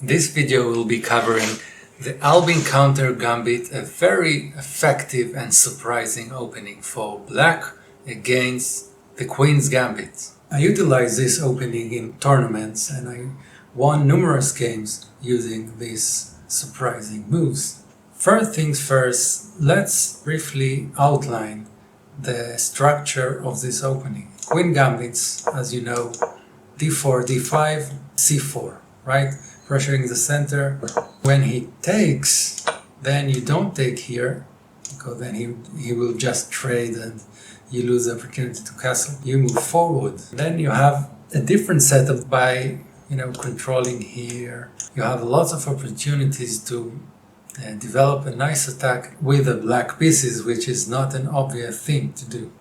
This video will be covering the Albin Counter-Gambit, a very effective and surprising opening for black against the Queen's Gambit. I utilized this opening in tournaments and I won numerous games using these surprising moves. First things first, let's briefly outline the structure of this opening. Queen Gambits, as you know, d4, d5, c4, right? Pressuring the center. When he takes, then you don't take here, because then he will just trade and you lose the opportunity to castle. You move forward. Then you have a different setup by, controlling here. You have lots of opportunities to develop a nice attack with the black pieces, which is not an obvious thing to do.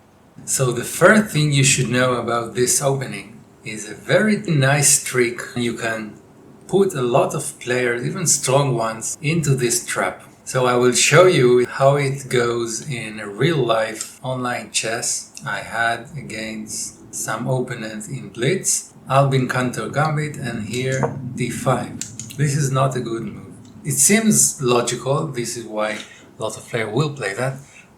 So the first thing you should know about this opening is a very nice trick. You can put a lot of players, even strong ones, into this trap. So I will show you how it goes in a real life online chess I had against some opponents in Blitz, Albin Counter-Gambit, and here d5. This is not a good move. It seems logical, this is why a lot of players will play that,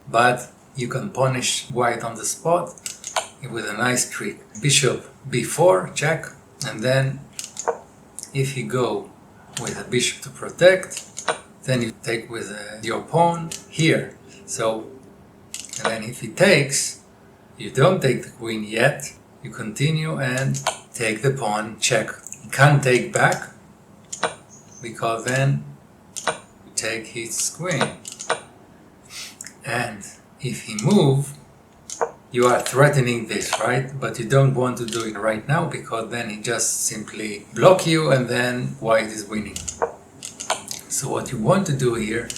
but you can punish white on the spot with a nice trick. Bishop b4, check, and then if you go with a bishop to protect, then you take with your pawn here. So, and then if he takes, you don't take the queen yet, you continue and take the pawn, check. You can't take back, because then you take his queen. And if he moves, you are threatening this, right? But you don't want to do it right now, because then he just simply block you and then white is winning. So what you want to do here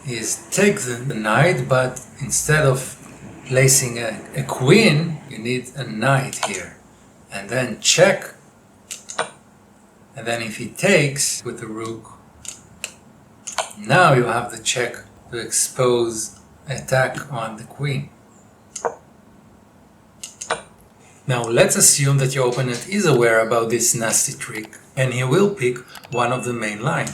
is take the knight, but instead of placing a queen, you need a knight here. And then check. And then if he takes with the rook, now you have the check to expose attack on the queen. Now let's assume that your opponent is aware about this nasty trick and he will pick one of the main line.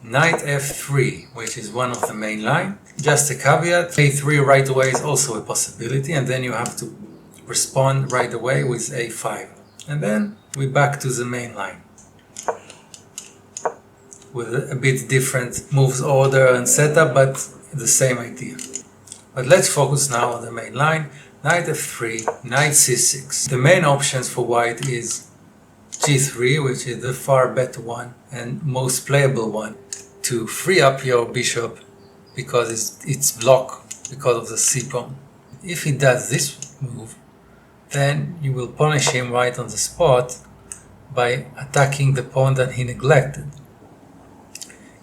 Knight f3, which is one of the main line. Just a caveat, a3 right away is also a possibility, and then you have to respond right away with a5. And then we're back to the main line with a bit different moves order and setup, but the same idea. But let's focus now on the main line. Knight f3, knight c6. The main options for white is g3, which is the far better one and most playable one, to free up your bishop because it's blocked because of the c-pawn. If he does this move, then you will punish him right on the spot by attacking the pawn that he neglected.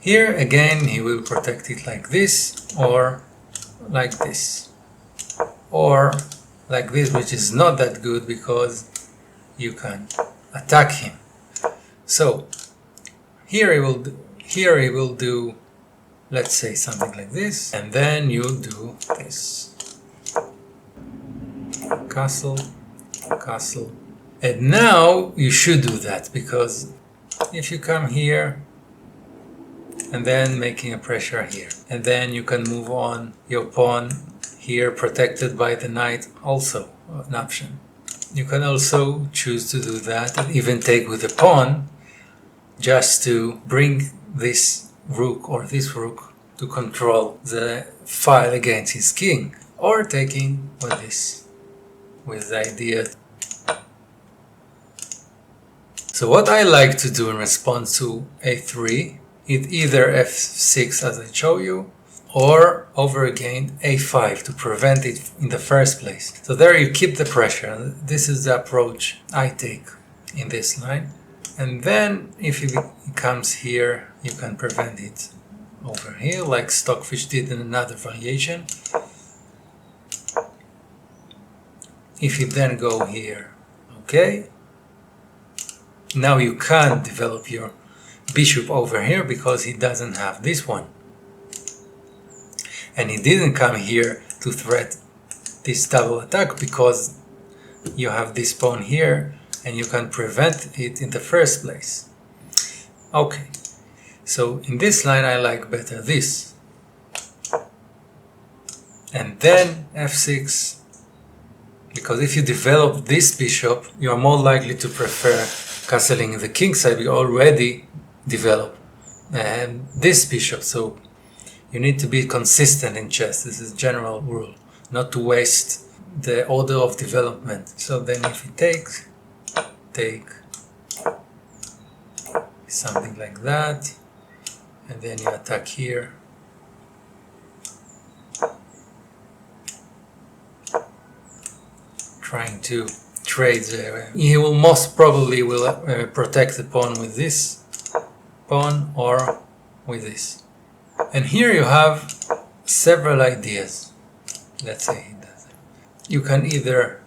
Here again he will protect it like this, or like this, or like this, which is not that good because you can attack him. So here he will do, let's say, something like this, and then you'll do this. Castle, castle. And now you should do that, because if you come here and then making a pressure here, and then you can move on your pawn here protected by the knight, also an option. You can also choose to do that and even take with the pawn just to bring this rook or this rook to control the file against his king, or taking with this, with the idea. So what I like to do in response to a3 is either f6 as I show you, or over again a5 to prevent it in the first place. So there you keep the pressure. This is the approach I take in this line. And then if he comes here, you can prevent it over here, like Stockfish did in another variation. If you then go here, okay, now you can't develop your bishop over here because he doesn't have this one. And he didn't come here to threat this double attack because you have this pawn here and you can prevent it in the first place. Okay, So in this line I like better this. And then f6, because if you develop this bishop, you are more likely to prefer castling the king side. You already develop this bishop, so you need to be consistent in chess. This is a general rule, not to waste the order of development. So then if you take something like that, and then you attack here. Trying to trade. He will most probably protect the pawn with this pawn or with this. And here you have several ideas. Let's say he does it. You can either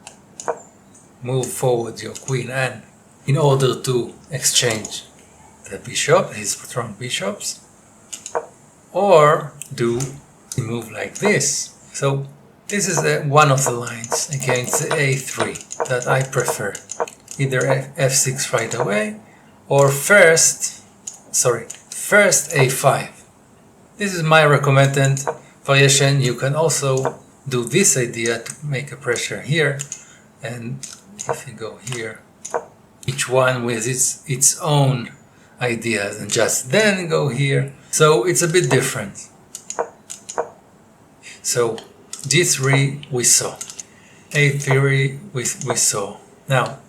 move forward your queen and in order to exchange the bishop, his strong bishops, or do a move like this. So this is one of the lines against the a3 that I prefer. Either f6 right away or first a5. This is my recommended variation. You can also do this idea to make a pressure here, and if you go here, each one with its own ideas, and just then go here. So it's a bit different. So g3 we saw, a3 we saw. Now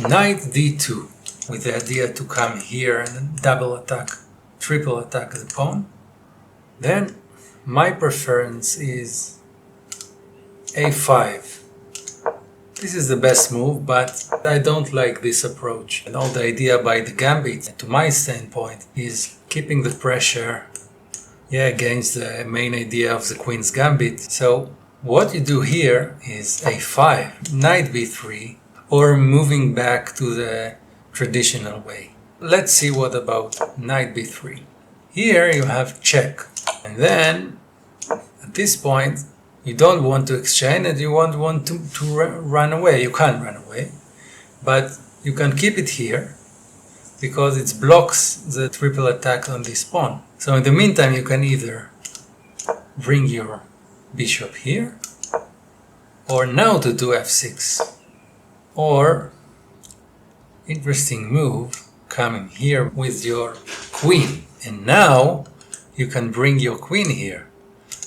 knight d2 with the idea to come here and double attack, triple attack the pawn. Then my preference is a5. This is the best move, but I don't like this approach. And all the idea by the gambit, to my standpoint, is keeping the pressure against the main idea of the queen's gambit. So what you do here is a5, knight b3, or moving back to the traditional way. Let's see what about knight b3. Here you have check, and then at this point you don't want to exchange and you won't want to run away. You can't run away, but you can keep it here because it blocks the triple attack on this pawn. So in the meantime you can either bring your bishop here, or now to do f6, or interesting move coming here with your queen, and now you can bring your queen here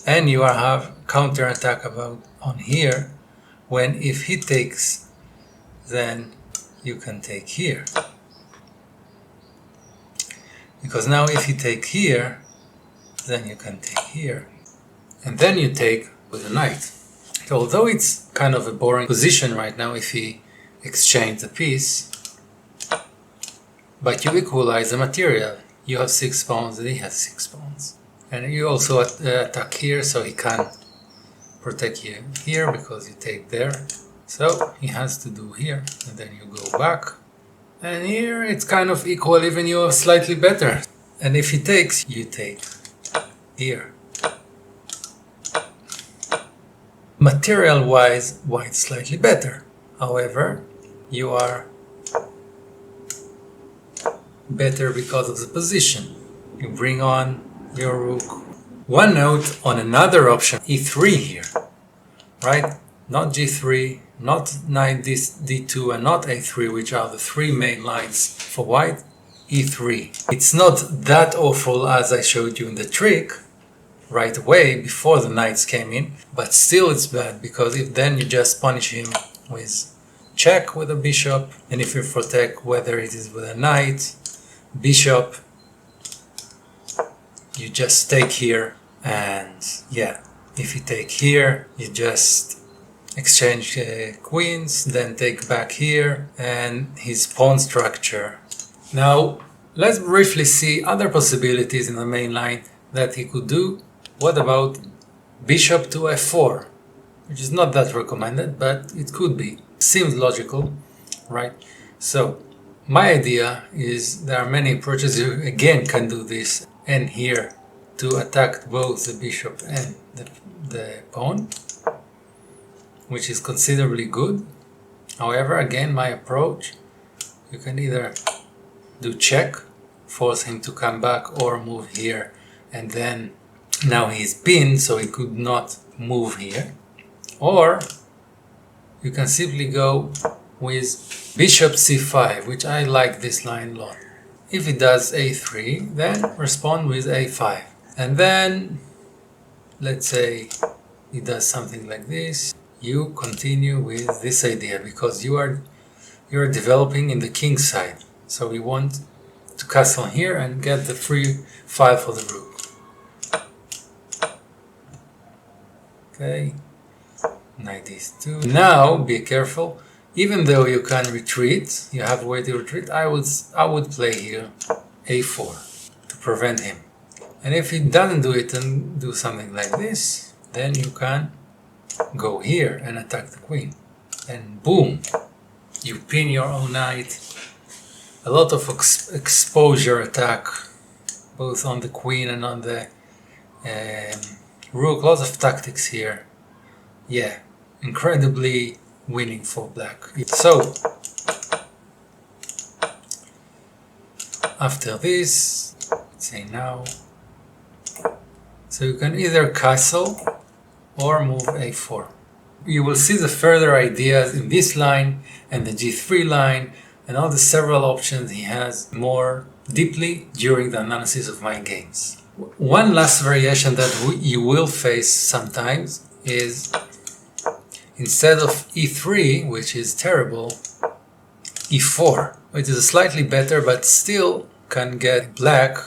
and you have counter attack on here, when if he takes then you can take here, because now if you take here then you can take here, and then you take with a knight. So although it's kind of a boring position right now if he exchange the piece, but you equalize the material. You have 6 pawns and he has 6 pawns, and you also attack here, so he can't protect you here because you take there. So he has to do here, and then you go back, and here it's kind of equal, even you are slightly better. And if he takes, you take here. Material wise, white's slightly better. However, you are better because of the position. You bring on your rook. One note on another option, e3 here, right? Not g3, not knight d2, and not a3, which are the 3 main lines for white. e3. It's not that awful as I showed you in the trick right away before the knights came in, but still it's bad, because if then you just punish him with check with a bishop, and if you protect, whether it is with a knight, bishop, you just take here, and if you take here, you just exchange queens, then take back here, and his pawn structure. Now let's briefly see other possibilities in the main line that he could do. What about bishop to f4, which is not that recommended, but it could be. Seems logical, right? So my idea is there are many approaches. You again can do this and here to attack both the bishop and the pawn, which is considerably good. However, again, my approach, you can either do check force him to come back or move here, and then now he's pinned, so he could not move here. Or you can simply go with bishop c5, which I like this line a lot. If he does a3, then respond with a5. And then, let's say he does something like this, you continue with this idea, because you are developing in the king side. So we want to castle here and get the free file for the rook. Okay, knight d2. Now be careful. Even though you can retreat, you have a way to retreat, I would play here a4 to prevent him. And if he doesn't do it and do something like this, then you can go here and attack the queen. And boom, you pin your own knight. A lot of exposure attack, both on the queen and on the rook. Lots of tactics here. Yeah, incredibly winning for black. So, after this, let's say now, so you can either castle or move a4. You will see the further ideas in this line and the g3 line and all the several options he has more deeply during the analysis of my games. One last variation that you will face sometimes is, instead of e3, which is terrible, e4, which is slightly better but still can get black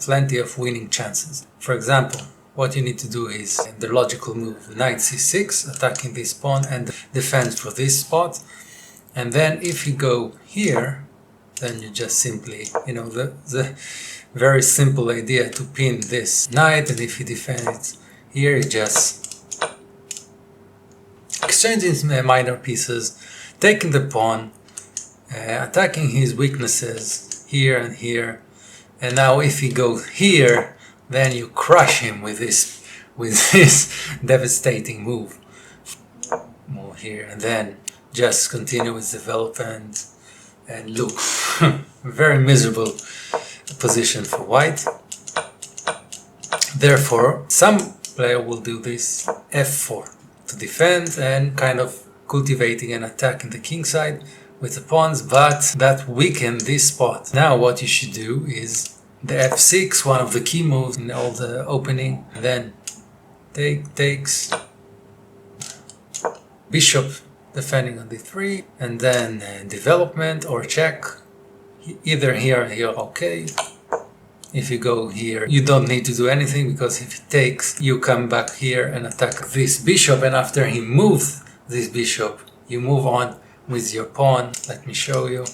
plenty of winning chances. For example, what you need to do is the logical move, knight c6, attacking this pawn and defense for this spot. And then if you go here, then you just simply, the very simple idea to pin this knight, and if you defend it here, you just exchanging minor pieces, taking the pawn, attacking his weaknesses here and here. And now if he goes here, then you crush him with this devastating move. Move here and then just continue with development, and look, very miserable position for white. Therefore, some player will do this f4 to defend and kind of cultivating an attack in the king side with the pawns, but that weaken this spot. Now what you should do is the f6, one of the key moves in all the opening, then takes bishop defending on d3, and then development or check, either here or here, okay. If you go here, you don't need to do anything, because if he takes, you come back here and attack this bishop, and after he moves this bishop, you move on with your pawn. Let me show you.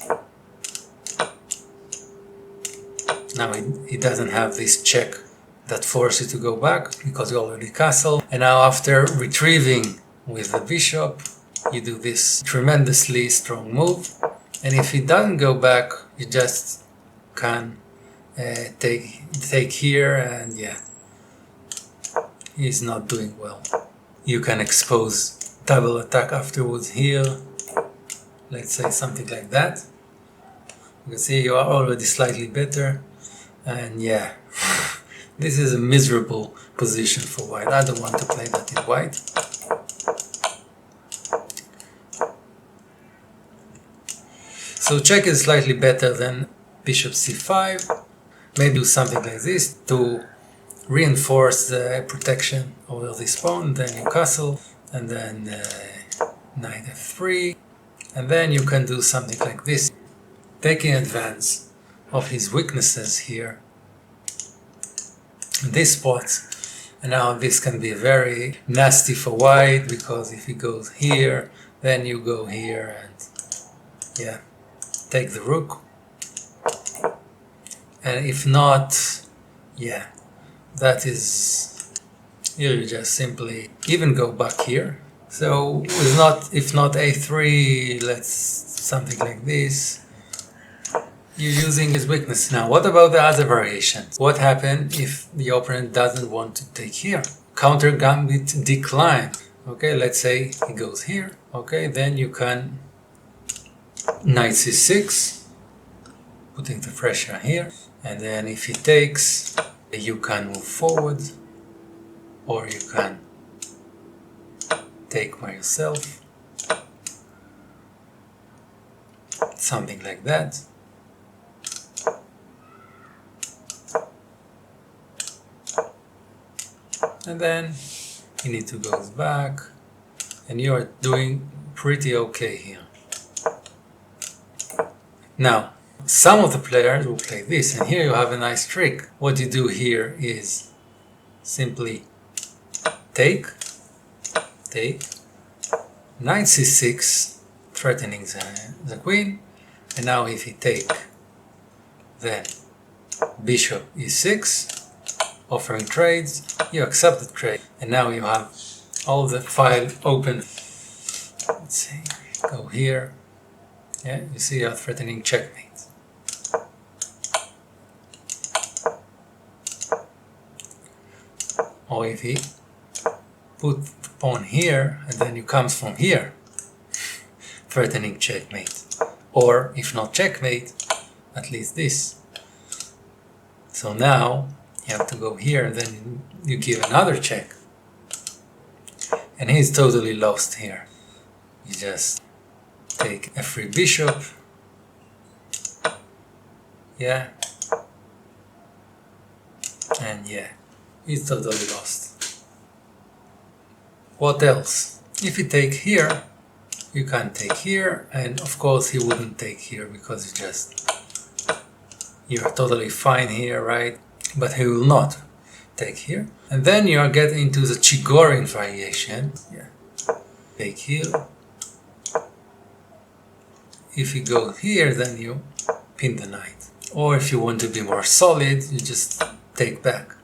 Now he doesn't have this check that forces you to go back, because you already castled. And now after retrieving with the bishop, you do this tremendously strong move. And if he doesn't go back, you just can take here, and yeah, he's not doing well. You can expose double attack afterwards here. Let's say something like that. You can see you are already slightly better. And yeah, this is a miserable position for white. I don't want to play that in white. So check is slightly better than bishop c5. Maybe do something like this to reinforce the protection over this pawn. Then you castle, and then knight f3. And then you can do something like this, taking advantage of his weaknesses here in this spot. And now this can be very nasty for white, because if he goes here, then you go here and yeah, take the rook. And if not, yeah, that is, here you just simply even go back here. So if not a3, let's something like this. You're using his weakness. Now, what about the other variations? What happens if the opponent doesn't want to take here? Counter-gambit decline. Okay, let's say he goes here. Okay, then you can knight c6, putting the pressure here. And then if he takes, you can move forward, or you can take by yourself. Something like that. And then you need to go back, and you are doing pretty okay here. Now, some of the players will play this, and here you have a nice trick. What you do here is simply take, knight c6, threatening the queen, and now if you take, then bishop e6, offering trades, you accept the trade, and now you have all the file open. Let's see, go here, yeah, you see you're threatening checkmate. Or if he put the pawn here, and then you comes from here, threatening checkmate. Or if not checkmate, at least this. So now you have to go here, and then you give another check. And he's totally lost here. You just take a free bishop. Yeah. And yeah, he's totally lost. What else? If you take here, you can take here, and of course he wouldn't take here because you're totally fine here, right? But he will not take here. And then you are getting into the Chigorin variation. Yeah. Take here. If you go here, then you pin the knight. Or if you want to be more solid, you just take back.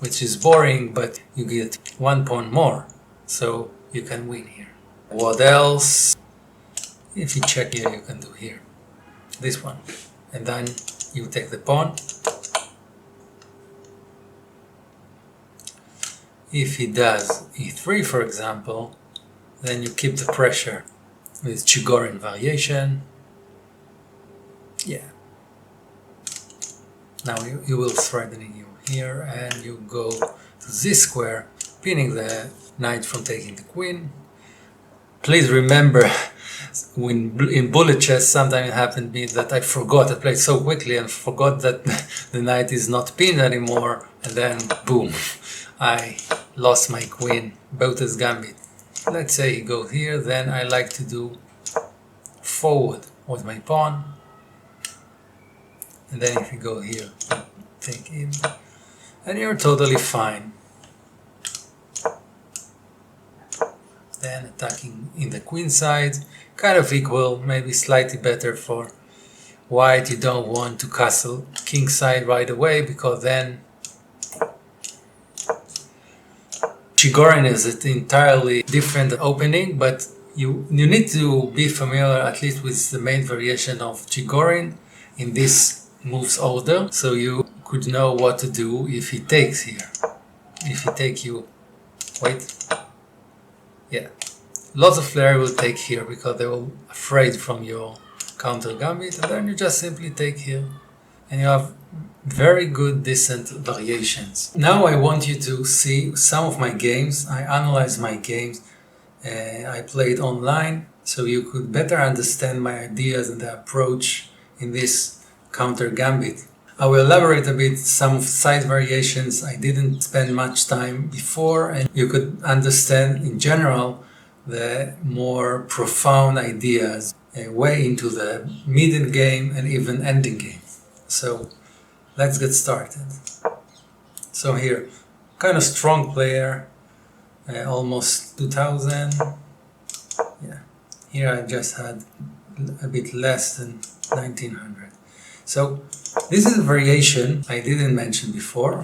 Which is boring, but you get 1 pawn more. So you can win here. What else? If you check here, you can do here. This one. And then you take the pawn. If he does e3, for example, then you keep the pressure with Chigorin variation. Yeah. Now you will threaten you here, and you go to this square, pinning the knight from taking the queen. Please remember, in bullet chess, sometimes it happened to me that I forgot, I played so quickly and forgot that the knight is not pinned anymore, and then boom, I lost my queen, Bota's Gambit. Let's say he goes here, then I like to do forward with my pawn, and then if you go here, take him, and you're totally fine. Then attacking in the queen side, kind of equal, maybe slightly better for white. You don't want to castle king side right away, because then Chigorin is an entirely different opening, but you need to be familiar at least with the main variation of Chigorin in this moves order, so you could know what to do if he takes here. If he take you, wait, yeah, lots of players will take here because they were afraid from your counter gambit, and then you just simply take here, and you have very good decent variations. Now I want you to see some of my games. I analyzed my games, I played online, so you could better understand my ideas and the approach in this counter gambit. I will elaborate a bit some side variations I didn't spend much time before, and you could understand in general the more profound ideas way into the middle game and even ending game. So let's get started. So here, kind of strong player, almost 2000. Yeah, here I just had a bit less than 1900. So this is a variation I didn't mention before.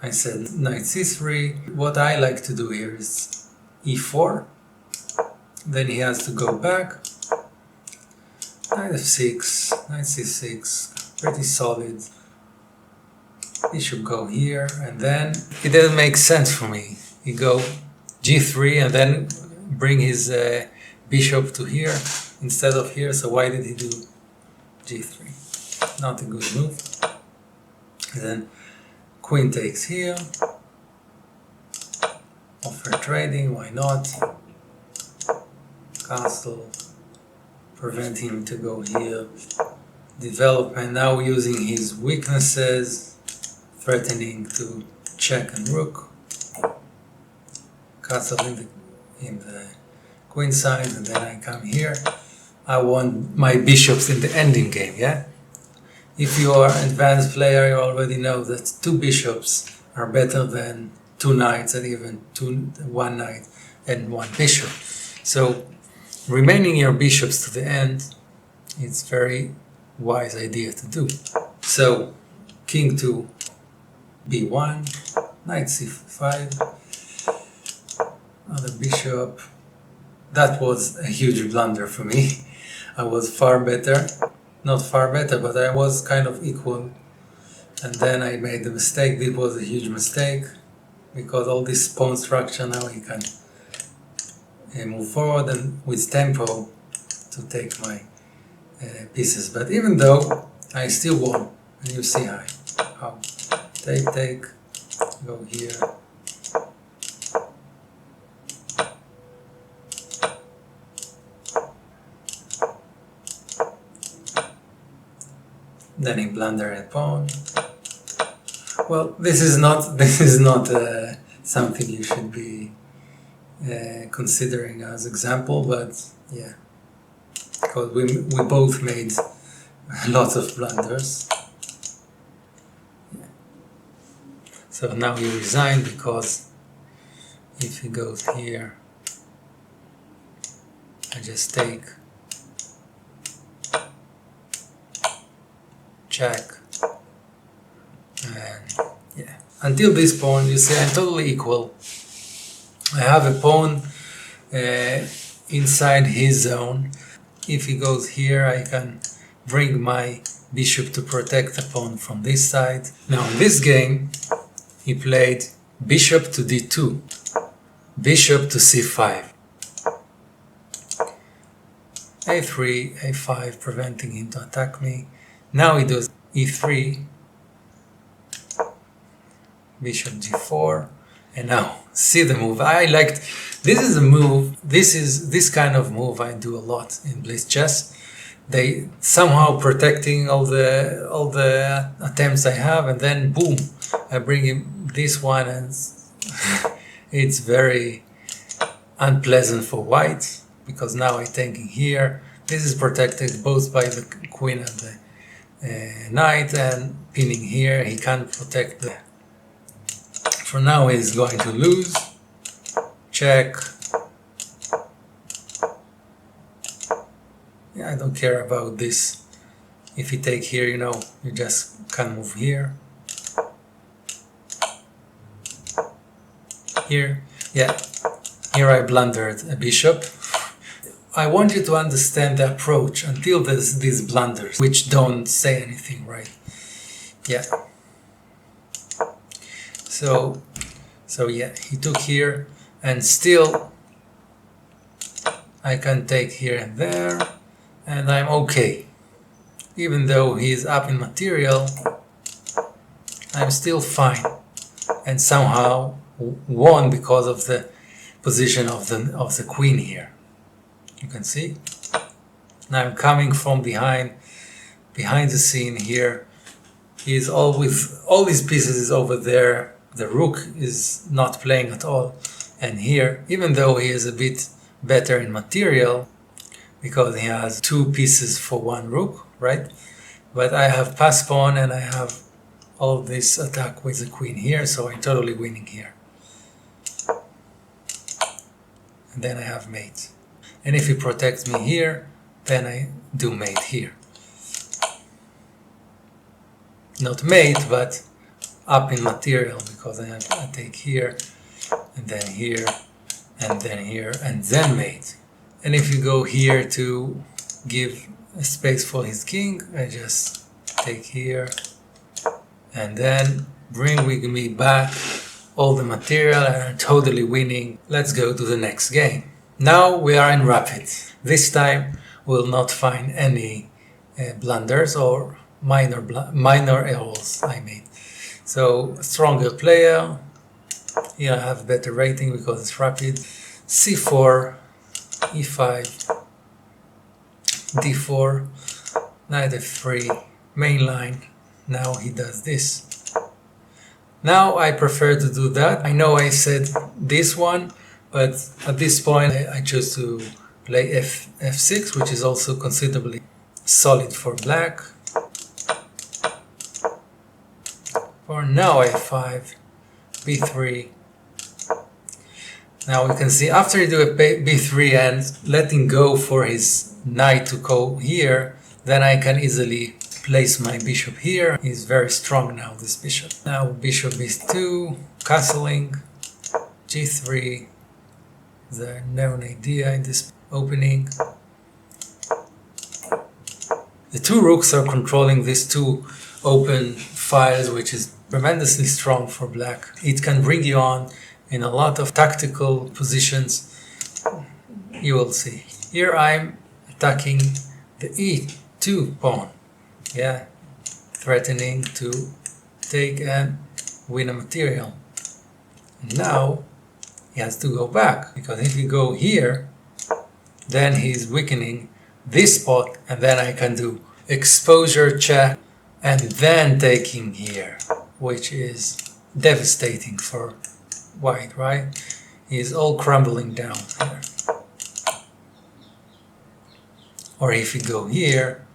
I said knight c3. What I like to do here is e4. Then he has to go back. Knight f6, knight c6, pretty solid. He should go here, and then it doesn't make sense for me. He go g3 and then bring his bishop to here instead of here. So why did he do g3? not a good move. And then queen takes here, offer trading, why not? Castle, prevent him to go here, develop, and now using his weaknesses, threatening to check and rook, castle in the queen side, and then I come here. I want my bishops in the ending game, yeah? If you are an advanced player, you already know that 2 bishops are better than 2 knights, and even 1 knight and 1 bishop. So remaining your bishops to the end, it's very wise idea to do. So king to b1, knight c5, another bishop. That was a huge blunder for me. I was far better, not far better, but I was kind of equal. And then I made the mistake. This was a huge mistake, because all this pawn structure, now he can move forward and with tempo to take my pieces. But even though I still won, and you see how take, go here. Then he blundered a pawn. Well, this is not something you should be considering as example, but yeah, because we both made lots of blunders. Yeah. So now he resigned, because if he goes here, I just take, check, and yeah. Until this pawn, you see, I'm totally equal. I have a pawn inside his zone. If he goes here, I can bring my bishop to protect the pawn from this side. Now in this game, he played bishop to d2, bishop to c5, a3, a5, preventing him to attack me. Now he does e3, bishop g4, and now see the move. I liked, this is a move, this kind of move I do a lot in Blitz chess. They somehow protecting all the attempts I have, and then boom, I bring him this one, and it's very unpleasant for white, because now I'm taking here. This is protected both by the queen and the knight, and pinning here, he can't protect the... For now he's going to lose. Check. Yeah, I don't care about this. If you take here, you know, you just can move here. Here, yeah, here I blundered a bishop. I want you to understand the approach until there's these blunders, which don't say anything, right? Yeah. So yeah, he took here, and still I can take here and there, and I'm okay. Even though he's up in material, I'm still fine, and somehow won because of the position of the queen here. You can see. Now I'm coming from behind the scene here. He's all with all these pieces is over there. The rook is not playing at all. And here, even though he is a bit better in material, because he has 2 pieces for 1 rook, right? But I have pass pawn, and I have all this attack with the queen here, so I'm totally winning here. And then I have mate. And if he protects me here, then I do mate here. Not mate, but up in material, because I take here, and then here, and then here, and then mate. And if you go here to give a space for his king, I just take here, and then bring with me back all the material, and I'm totally winning. Let's go to the next game. Now we are in rapid. This time we'll not find any blunders, or minor errors I made. So stronger player. Here I have better rating because it's rapid. C4, E5, D4, knight F3, main line. Now he does this. Now I prefer to do that. I know I said this one, but at this point I chose to play F6, which is also considerably solid for black. For now A5, B3. Now we can see after you do a B3 and letting go for his knight to go here, then I can easily place my bishop here. He's very strong now, this bishop. Now bishop B2, castling, G3. There's no idea in this opening. The two rooks are controlling these two open files, which is tremendously strong for black. It can bring you on in a lot of tactical positions. You will see. Here I'm attacking the E2 pawn. Yeah, threatening to take and win a material. And now he has to go back, because if you go here, then he's weakening this spot, and then I can do exposure check and then taking here, which is devastating for white, right? He's all crumbling down here. Or if you go here,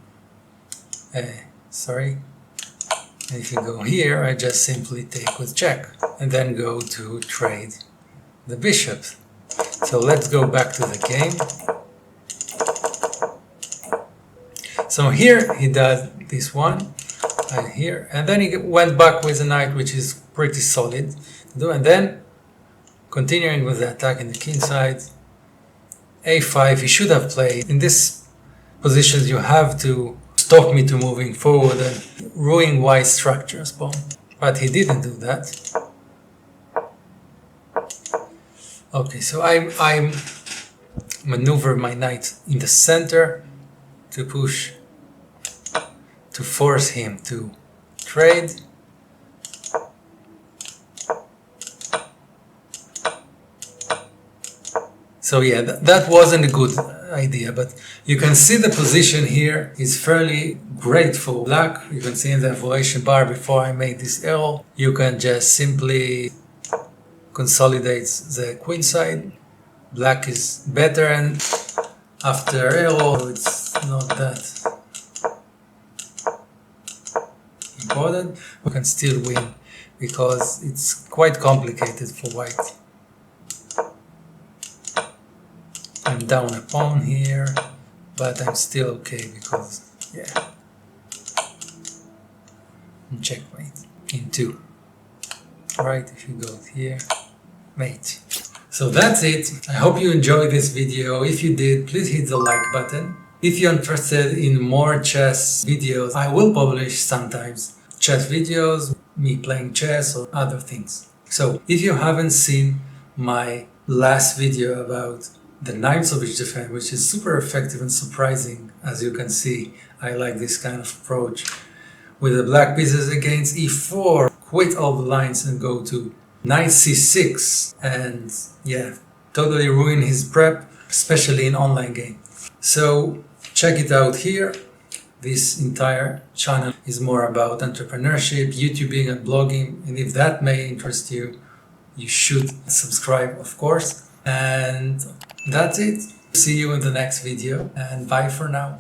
if you go here, I just simply take with check and then go to trade the bishops. So let's go back to the game. So here he does this one, and here, and then he went back with a knight, which is pretty solid to do, and then continuing with the attack in the king side, A5. He should have played in this positions. You have to stop me to moving forward and ruin white structures, but he didn't do that. Okay, so I maneuver my knight in the center to push, to force him to trade. So yeah, that wasn't a good idea, but you can see the position here is fairly great for black. You can see in the evaluation bar before I made this error, you can just simply consolidate the queen side. Black is better, and after error it's not that important. We can still win because it's quite complicated for white. I'm down a pawn here, but I'm still okay because, yeah. And checkmate in 2. Right, if you go here, mate. So that's it. I hope you enjoyed this video. If you did, please hit the like button. If you're interested in more chess videos, I will publish sometimes chess videos, me playing chess or other things. So if you haven't seen my last video about the knight switch defense, which is super effective and surprising, as you can see, I like this kind of approach. With the black pieces against e4, quit all the lines and go to knight c6, and yeah, totally ruin his prep, especially in online game. So check it out here. This entire channel is more about entrepreneurship, YouTubing and blogging, and if that may interest you, you should subscribe, of course. And that's it. See you in the next video, and bye for now.